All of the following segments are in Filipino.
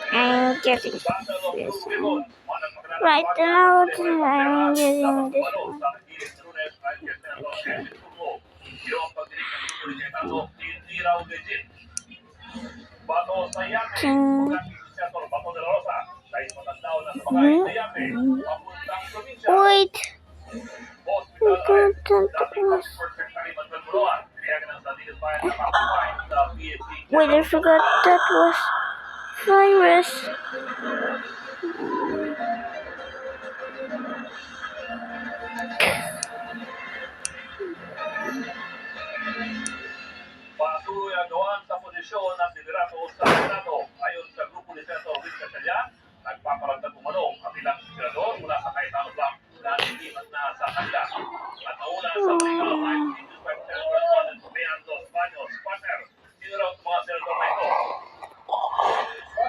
I'm getting this one. Right now, I'm getting this one. Wait. Wait, I forgot that was virus. Patuloy sa posisyon ng liderato sa Senado ayon sa grupo ni Senator Luis Gatchalian, nagpaparagdag umano ang ilang senador mula sa Cayetano Block na nilipat na sa kanila. At nauna sa Manila ay Vice President Fernando Baños. Partner, sino raw mga senador na ito?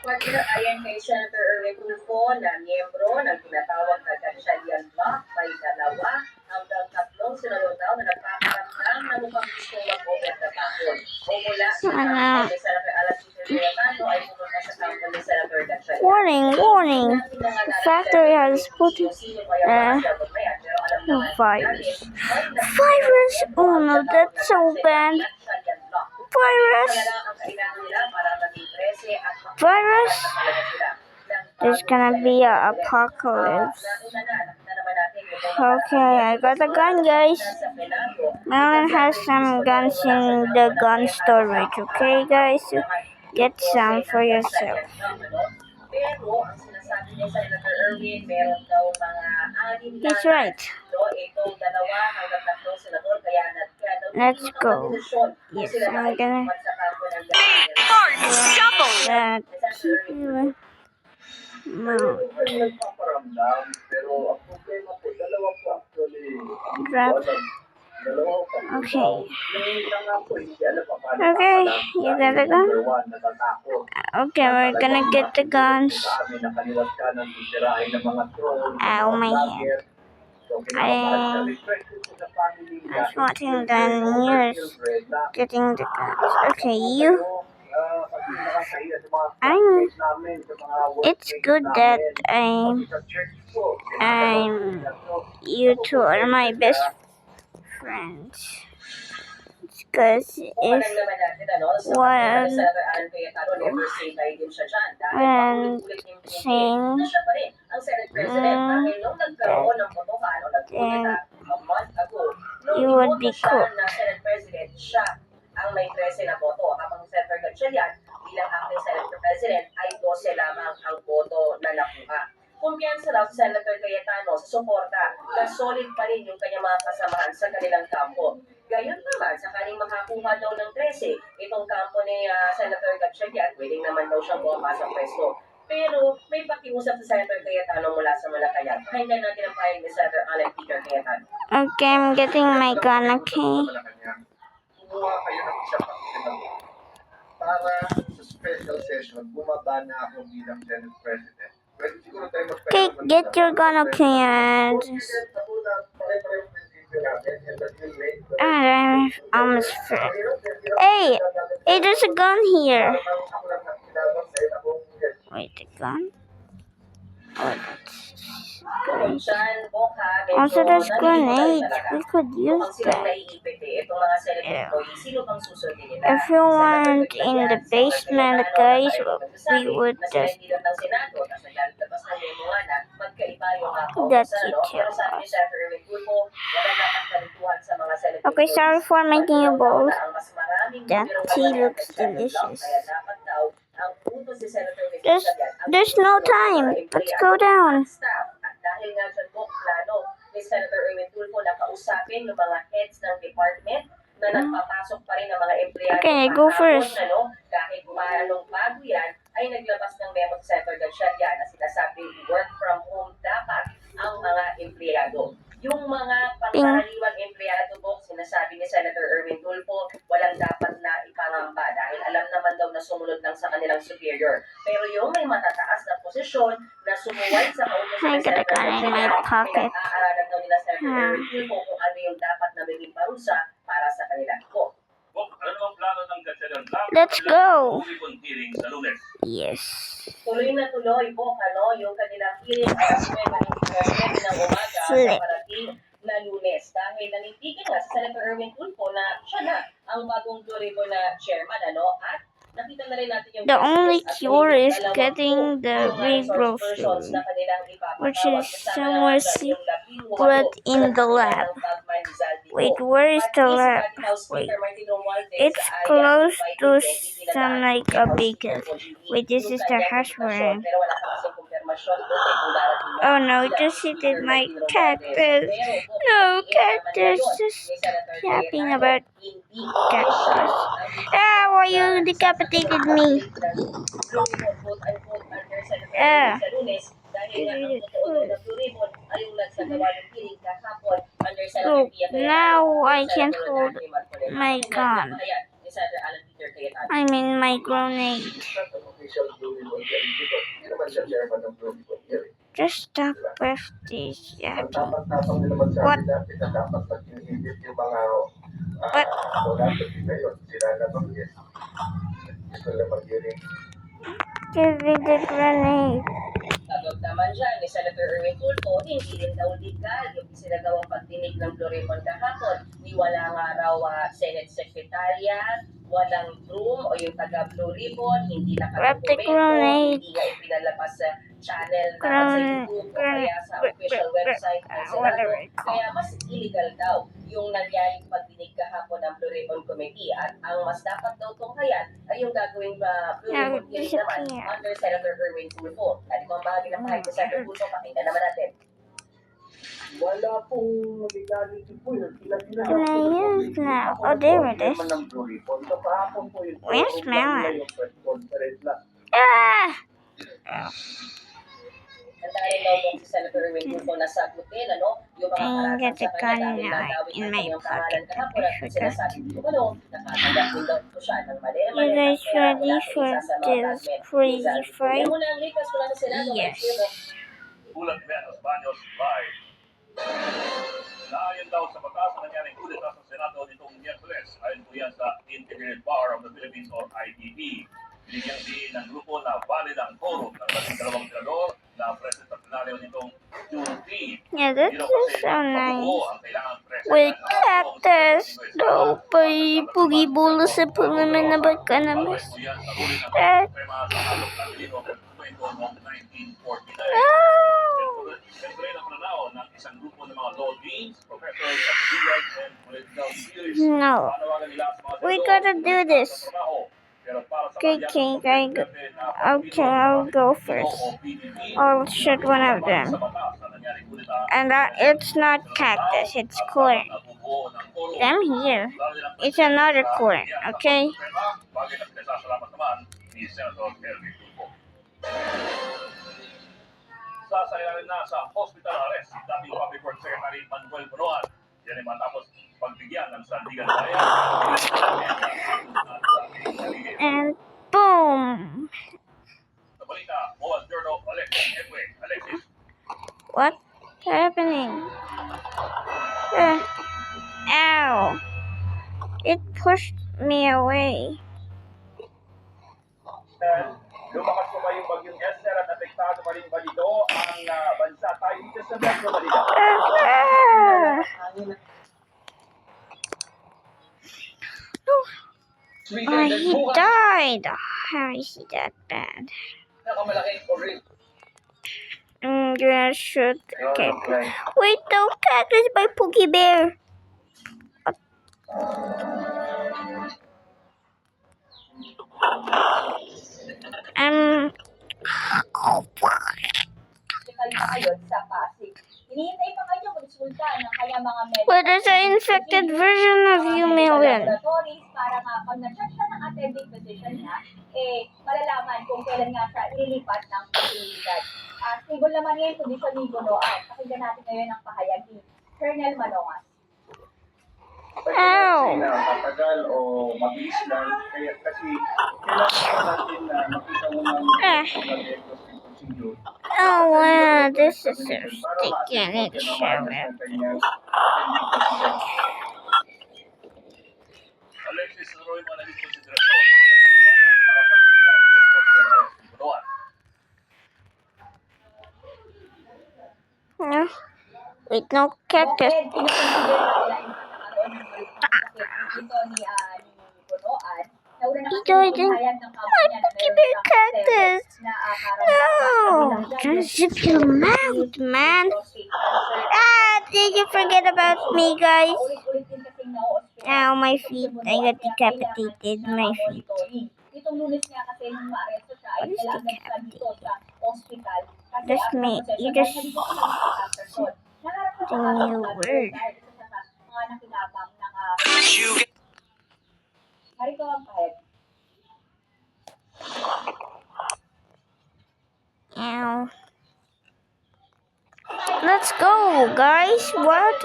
Partner, ayon kay Senator Erwin Tulfo na miyembro ng tinatawag na Gatchalian Block, may dalawa hanggang tatlong senador daw na nagpaparamdam na mukhang gusto mag-over na tahon. O mula sa kampo ni Senator Alan Peter Cayetano ay pumunta sa kampo ni Senator Gatchalian. Warning! The factory has put virus. Virus? Oh no, that's so bad. Virus? Virus? There's gonna be an apocalypse. Okay, I got a gun, guys. Marlon has some guns in the gun storage, okay, guys? Get some for yourself. He's right. Let's go. Yes, I'm gonna that drop. Okay. Okay, you got the gun? Okay, we're gonna get the guns. Ow, my hand. I was watching the news, getting the guns. Okay, you. It's good that you two are my best friends. Because if one saying then you would be cool. Ang may 13 na boto, habang Senator Gatchalian bilang acting Senator President ay 12 lamang ang boto na nakuha. Kumpiyansa raw sa Senator Cayetano sa suporta na solid pa rin yung kanyang mga kasamahan sa kanilang kampo. Gayon naman, sakaling makakuha daw ng 13, itong kampo ni Senator Gatchalian, pwedeng naman daw siyang bumapas sa pwesto. Pero may pakiusap sa Senator Cayetano mula sa Malacanang. Pakinggan natin ang pahayag ni Senator Alan Peter Cayetano. Okay, I'm getting my gun, okay? Kumuha kayo ng isang senador para sa special session, bumaba na ako bilang Senate President. Pwede siguro tayo Okay, get your gun, okay, and I'm almost free. Hey, there's a gun here. Wait, a gun? Oh, that's great. Also, there's grenades. We could use that. If you weren't in the basement, guys, we would just that's it. Okay, sorry for making you both. That tea looks delicious. There's no time. Let's go down. Dahil nga dyan po, plano ni Senator Erwin Tulfo na kausapin yung mga heads ng department na nagpapasok pa rin ng mga empleyado. Okay, go first. Kahit anong bago yan, ay naglabas ng memo sa Senator Gatchalian na sinasabing work from home dapat ang mga empleyado. Yung mga pangkaraniwang empleyado po, sinasabi ni Senator Erwin Tulfo, walang dapat na ipangamba dahil alam naman daw na sumunod lang sa kanilang superior. Pero yung may matataas na posisyon na sumuway sa kautos ni Senator Gatchalian, aaralan daw nila Senator Erwin Tulfo kung ano yung dapat na maging parusa para sa kanila. Ano ang plano ng Gatchalian Let's go. Lulipon hearing sa Lunes. Yes. Tuloy na tuloy po, yung kanilang hearing alas 9 ng umaga sa Flip. parating na Lunes. Dahil nanindigan nga si Senator Erwin Tulfo na siya na ang bagong Blue Ribbon na chairman, at nakita na rin natin yung The only at cure is dalawang getting po the yung regrowth persons na kanilang which ipapatawag. is Kasama somewhere na dyan yung 18 secret in the na lab. ng Bagman Rizalde po. Wait, where is At the si lab? City House Wait, Speaker Martin Romualdez it's ay close invited to din, itinagaan some like ni a House beacon. Speaker Bonjili Wait, this yung is the kanyang hash invitasyon, brown. pero wala pa kasing kumpirmasyon kung kung darating na Oh no, sila just si hit Speaker my Martin Romualdez. cactus. Pero po, No, pinag-iingaman cactus. ngayon Just ni Senator yapping Cayetano, about hindi cactus. official Ah, why you decapitated me? Blue Ribbon, quote-unquote, under Senator Ah. sa Lunes dahil nga ang totoo daw na Blue Ribbon ay yung nagsagawa ng hearing kahapon under Senator Oh, Pia Cayetano now at I can't Senator hold Rodante Marcoleta. my Pakinggan gun. ang pahayag ni Senator Alan Peter Cayetano. I mean my grenade. Just stop with this yapping. What? What? Give me the grenade. Sagot naman dyan ni Senator Erwin Tulfo, hindi rin daw legal yung isinagawang pagdinig ng Blue Ribbon kahapon. Ni wala nga raw Senate Secretariat, walang room o yung taga Blue Ribbon, hindi Grab the nakadokumento, grenade. hindi nga ipinalabas sa channel dapat sa YouTube o kaya sa official website ng Senado. Kaya mas illegal daw yung nangyaring pagdinig kahapon ng Blue Ribbon Committee at ang mas dapat daw tunghayan ay yung gagawing Blue Ribbon hearing naman under Senator Erwin Tulfo. At itong bahagi ng pahayag ni Senator Tulfo, pakinggan naman natin. Wala pong legality po yun. Can I use now? Oh, there it is. Where's Melon? Ah! Nandahin daw po si Senator Erwin Tulfo na sagutin, yung mga I paratang get sa the kanya gun dahil now nadawit in ang my kanyang pocket. pangalan kahapon at sinasabi dito nakatanggap din daw po siya ng mali. You guys ready for this crazy fight? Yan muna ang likas mula sa Senado. Yes. Ulat Menos Baños Live. Naayon daw sa batas na nangyaring kudeta sa Senado nitong Miyerkules. Ayon po yan sa Integrated Bar of the Philippines or IPP. Binigyang din ng grupo na valid ang quorum ng 12 senador na present sa plenaryo nitong June 3. Yeah, this is so nice. Ang kailangan present Wait, ng cactus. No, pay pugi bolo sa pulaman na ba ka na mas? Eh. No. We gotta do this. Okay, I'll go first. I'll shoot one of them. And it's not cactus, it's corn. I'm here. It's another corn, okay? Sasayarin na sa hospital arrest dating Public Works Secretary Manuel Bonoan. Yan ay matapos pagbigyan ng Sandigan Bayan. And boom! Sa balita, Moaz Jordo, Alexis Edwin. Alexis. What's happening? Ow! It pushed me away. Lumakas po ba yung bagyong Esther at apektado pa rin ba dito ang bansa tayo dito sa Metro Manila? Oh, he died. How is he that bad? Nakamalaking orin. I'm gonna shoot the cactus. Wait, no cactus by Pookie Bear. Ngayon sa Pasig. Hinihintay pa kayo konsulta ng kaya mga medical. But there's an infected version of you, Melon. Laboratories para nga pag na-check siya ng attending physician niya, malalaman kung kailan nga siya ililipat ng pasilidad. Stable naman ngayon kondisyon ni Bonoan. Pakinggan natin ngayon ang pahayag ni Colonel Manongas. Ow! Tatagal o mabilis lang. Kaya kasi kailangan natin na makita mo ng Oh wow, this is so sticky. I need to shower. Alexis, naroon mo na konsiderasyon ng with no cactus. Bakit kinukonsider na nila yung pagkakaroon ng malubhang sakit dito ni Bonoan na una na kasi Ito, ito. pinahayag ng kampo niya na Keep meron your siyang cactus. na No, don't zip your mouth, man. Did you forget about me, guys? Ow, my feet. I got decapitated. My feet. Itong Lunes nga kasi nung maaresto siya ay What is kailangan siya dito sa hospital kasi Just after me. possession, You dahil just nandito siya sa person. Nangarap siya the sa new kaso word. dahil isa siya sa mga nakinabang ng narito ang kahit. Ow. Let's go, guys. What?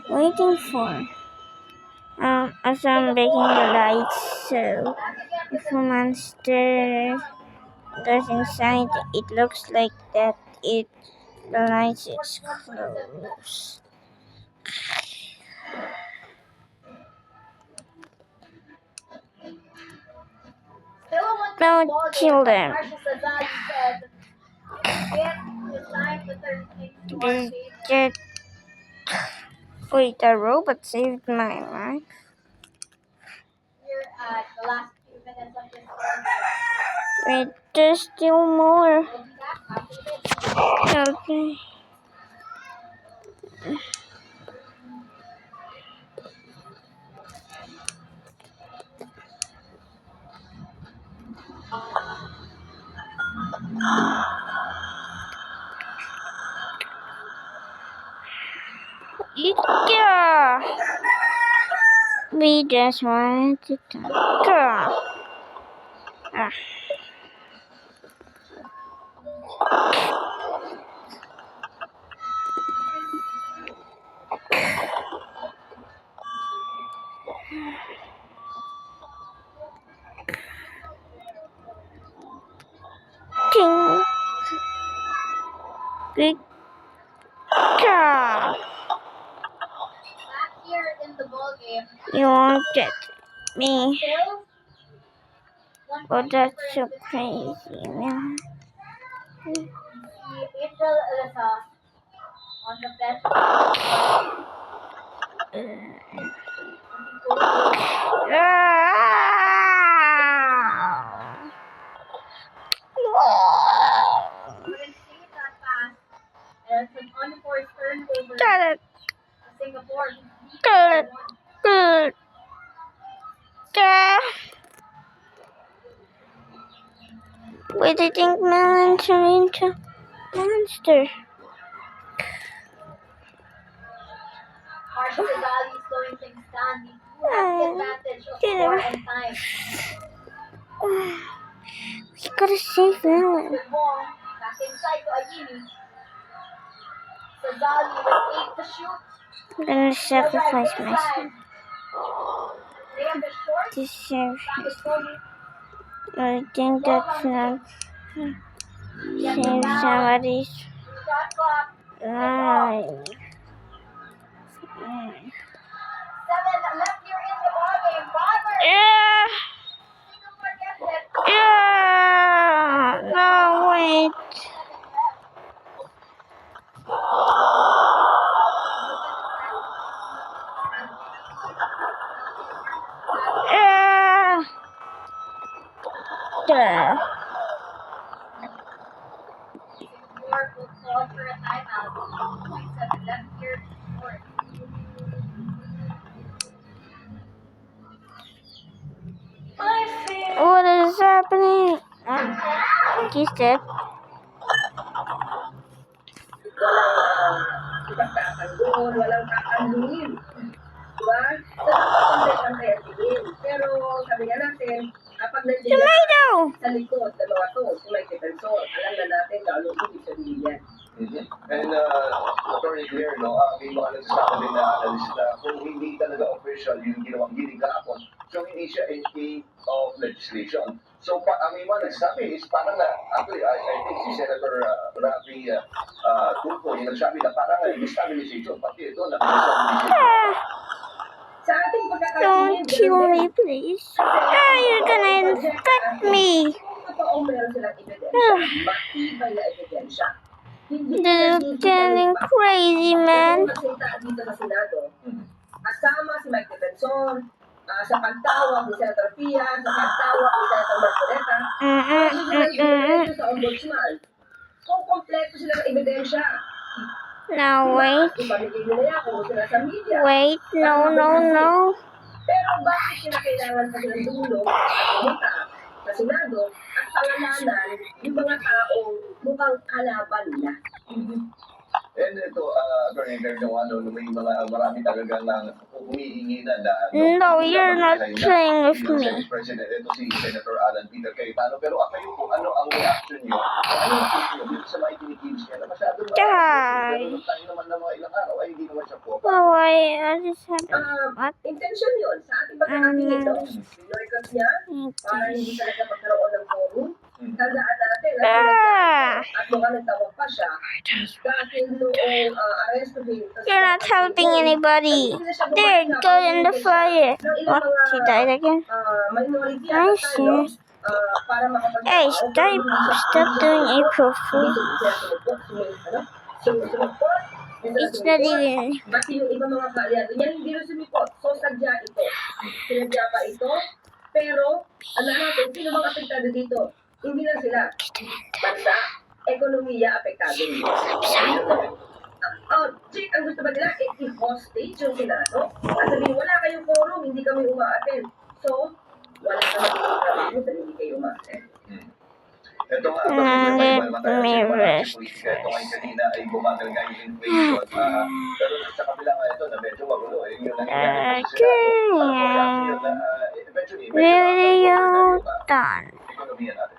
Waiting for? As I'm breaking the lights, so if a monster goes inside, it looks like that. The lights is closed. Don't kill them. Get. Wait, a robot saved my life. Here at the last few minutes of this Wait, there's still more. we'll be back after this. Okay. Yeah. We just wanted to talk. Ah. Ting. Good. Car. Back here in the ball game, You won't get me. Bills. Oh, that's so crazy, man. April Elisa on the bench. Couldn't see that pass. And it's an unforced turnover Got it. to Singapore. Good. Good. Wait, I think Melon turned into monster. Marshall Ghazali is slowing things down. We do have the advantage of score and time. We gotta save Melon. Good ball. Back inside to Ayini. Ghazali with 8 to shoot. I'm gonna sacrifice myself They have the short. to save. Back is Tony. I think that's not save somebody's Shot clock. life. 7 left here in the ballgame. Bombers. Yeah. Singapore gets it. Yeah. No, wait. Yeah. Duh. Singapore will call for a timeout. 2.7 left here in the fourth. What is happening? He's dead. Walang ipagtatanggol, walang kakanduin. Diba? So, pantay-pantay ang tingin. Pero sabi nga natin, kapag nandiyan Tomato! sa likod ng mga to, si Mike Defensor, alam na natin kung anong ibig sabihin yan. And attorney clear, no, may mga nagsasabi din na analyst na kung hindi talaga official yung ginawang giling kahapon, so hindi siya in aid of legislation. So, may mga nagsasabi is parang na, actually, I think si Senator Rafi Tulfo, yung nagsabi na parang destabilization, pati ito na destabilization. Sa ating Don't pagkakatingin, kill me, please. You're gonna infect me. kung totoong meron silang ebidensya, matibay na ebidensya, Hindi This is getting crazy, man. Magsalita dito sa Senado, Hmm. kasama si Mike Defensor, sa pagtawag ni Senator Pia, sa pagtawag ni Senator Marcoleta, pwede sa ombudsman. Kung kompleto sila ng ebidensya. Now wait, Ipamigay nila yan kung gusto na sa media. wait, no. Pero bakit kinakailangan pa silang dumulog at pumunta sa Senado at pangalanan yung mga taong mukhang kalaban nila? And ito, Attorney Gerdo, may marami talagang humihingi na No, you're not playing with me. Senate President, ito si Senator Alan Peter Cayetano. Pero kayo po, ano ang reaction niyo? Ano ang take niyo dito sa mga ikinikibs niya na masyadong God. Pero nung tayo naman ng mga ilang araw ay hindi naman siya po. Oh, I just had what? Intention yun sa ating pagkakatingin, no? Sinorikot niya para hindi talaga magkaroon ng forum. Tandaan natin, at mukhang nagtawag pa siya dahil noong arrestuhin. You're not helping anybody. There, go in the fire. What? He died again? Minority I see. para makapag- Hey, stop doing April Fool. Sumipot. It's not even. Pati yung ibang mga kaalyado niya, hindi rin sumipot. So, sadya ito. Sinadya pa ito. Pero, ano natin, sino mga apektado dito? Hindi lang sila. Bansa, ekonomiya, apektado nito. Chick, ang gusto ba nila, i-hostage yung Senado? At sabihin, wala kayong forum, hindi kami umaaten. So, wala ka magiging trabaho dahil hindi kayo umaaten. Ito nga, politika. Ito ngayon kanina ay bumagal nga yung inflation. Pero sa kabila nga ito na medyo magulo. Yung nangyayari sa Senado. Eventually, Video done. ekonomiya natin.